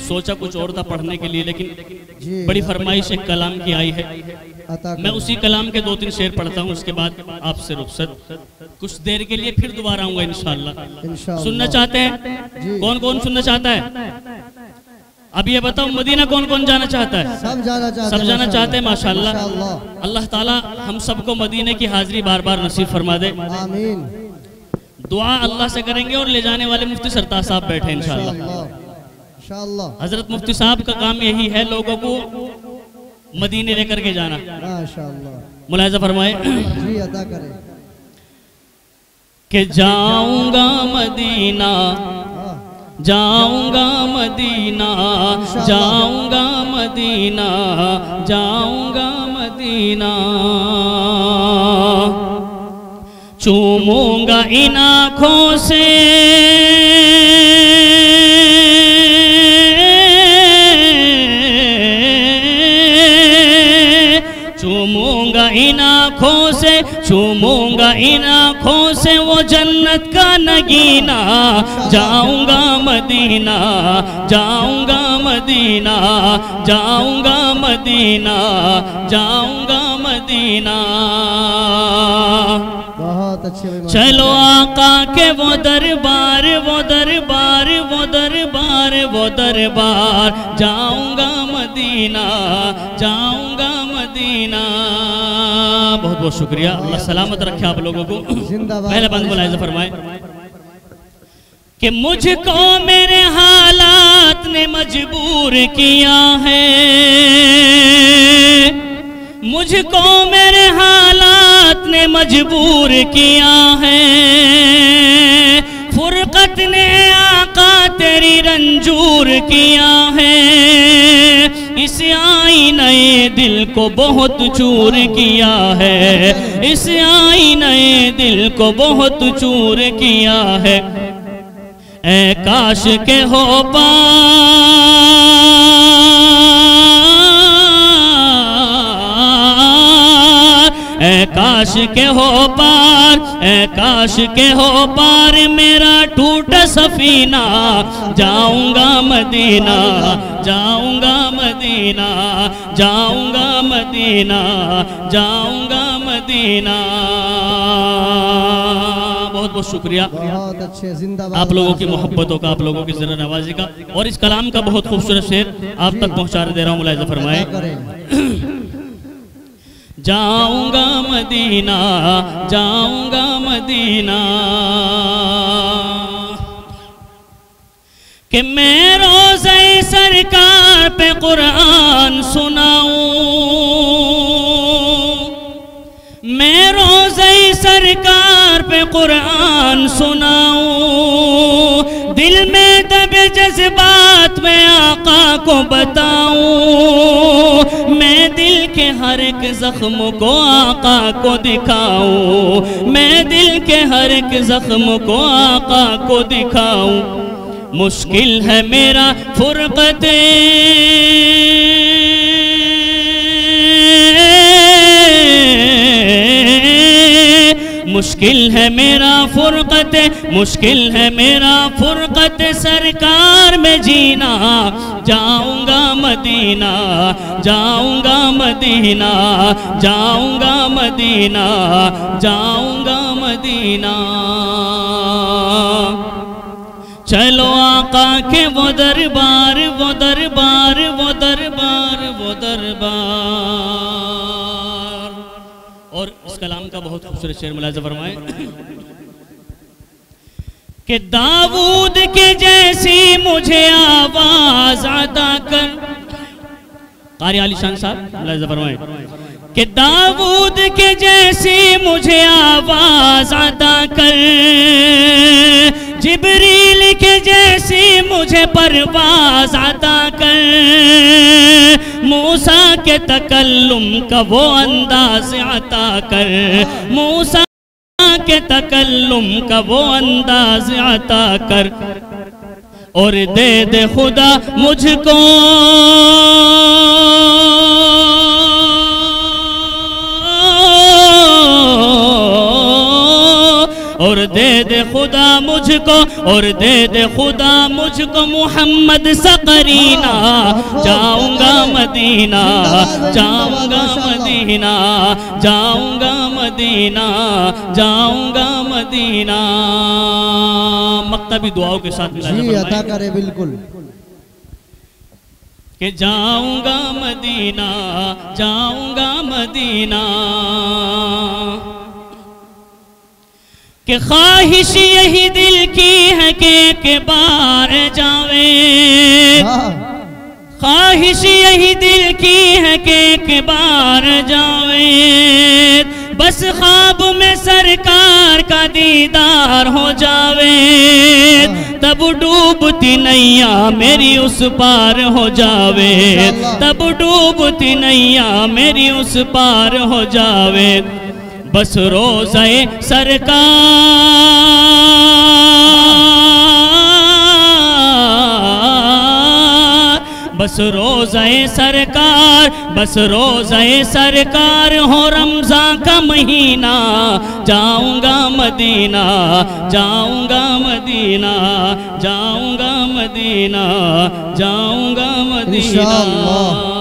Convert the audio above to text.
سوچا کچھ اور تھا پڑھنے کے لیے، لیکن بڑی فرمائش ایک کلام کی آئی ہے، میں اسی کلام کے 2-3 شعر پڑھتا ہوں، اس کے بعد آپ سے رخصت کچھ دیر کے لیے، پھر دوبارہ آؤں گا انشاءاللہ۔ سننا چاہتے ہیں؟ کون کون سننا چاہتا ہے؟ اب یہ بتاؤ مدینہ کون کون جانا چاہتا ہے؟ سب جانا چاہتے ہیں، ماشاءاللہ۔ اللہ تعالیٰ ہم سب کو مدینہ کی حاضری بار بار نصیب فرما دے، آمین۔ دعا اللہ سے کریں گے، اور لے جانے والے مفتی سرتاج صاحب بیٹھے انشاءاللہ۔ حضرت مفتی صاحب کا کام یہی ہے لوگوں کو مدینے لے کر کے جانا، ملاحظہ فرمائے جی عطا کریں کہ جاؤں گا مدینہ، جاؤں گا مدینہ، جاؤں گا مدینہ، جاؤں گا مدینہ، چوموں گا ان آنکھوں سے چوموں گا ان آنکھوں سے، چوموں گا ان آنکھوں سے وہ جنت کا نگینہ، جاؤں گا مدینہ، جاؤں گا مدینہ، جاؤں گا مدینہ، جاؤں گا مدینہ۔ چلو آقا کے وہ دربار، وہ دربار، وہ دربار، وہ دربار، جاؤں گا مدینہ، جاؤں گا مدینہ۔ بہت بہت شکریہ، اللہ سلامت رکھے آپ لوگوں کو۔ پہلے بند ملاحظہ فرمائے کہ مجھ کو میرے حالات نے مجبور کیا ہے، مجھ کو میرے حالات نے مجبور کیا ہے، فرقت نے آقا تیری رنجور کیا ہے، اس آئینہ دل کو بہت چور کیا ہے، اس آئینہ دل کو بہت چور کیا ہے، اے کاش کے ہو پار، اے کاش کے ہو پار، اے کاش کے ہو پار میرا ٹوٹا سفینہ، جاؤں گا مدینہ، جاؤں گا مدینہ، جاؤں گا مدینہ، جاؤں گا مدینہ۔ بہت بہت شکریہ آپ لوگوں کی محبتوں کا، آپ لوگوں کی ذرا نوازی کا، اور اس کلام کا بہت خوبصورت شعر آپ تک پہنچا دے رہا ہوں، ملاحظہ فرمائے۔ جاؤں گا مدینہ، جاؤں گا مدینہ، کہ میں روضہ سرکار پہ قرآن سناؤں، میں روضہ سرکار پہ قرآن سناؤں، دل میں دبے جذبات میں آقا کو بتاؤں، میں دل کے ہر ایک زخم کو آقا کو دکھاؤں، میں دل کے ہر ایک زخم کو آقا کو دکھاؤں، مشکل ہے میرا فرقت، مشکل ہے میرا فرقت، مشکل ہے میرا فرقت سرکار میں جینا، جاؤں گا مدینہ، جاؤں گا مدینہ، جاؤں گا مدینہ، جاؤں گا مدینہ۔ چلو آقا کے وہ دربار، وہ دربار، وہ دربار، وہ دربار۔ اور اس کلام کا بہت خوبصورت شعر ملاحظہ فرمائے کہ داؤد کے جیسی مجھے آواز عطا کر، قاری علی شان صاحب ملاحظہ فرمائے کہ داؤد کے جیسی مجھے آواز عطا کر، جبریل کے جیسی مجھے پرواز عطا کر، موسیٰ کے تکلم کا وہ انداز عطا کر، موسیٰ کے تکلم کا وہ انداز عطا کر، اور دے دے خدا مجھ کو اور دے دے خدا مجھ مجھ کو اور دے دے خدا مجھ کو محمد سا قرینہ جاؤں گا مدینہ جاؤں گا مدینہ جاؤں گا مدینہ جاؤں گا مدینہ مکتبی دعاؤں کے ساتھ جی عطا کرے بالکل کہ جاؤں گا مدینہ جاؤں گا مدینہ کہ خواہش یہی دل کی ہے کہ ایک بار جاویں خواہش یہی دل کی ہے کہ ایک بار جاویں بس خواب میں سرکار کا دیدار ہو جاوے تب ڈوبتی نیا میری اس پار ہو جاوے تب ڈوبتی نیا میری اس پار ہو جاوے بس روزہ سرکار بس روزہ سرکار بس روزہ سرکار ہو رمضان کا مہینہ جاؤں گا مدینہ جاؤں گا مدینہ جاؤں گا مدینہ جاؤں گا مدینہ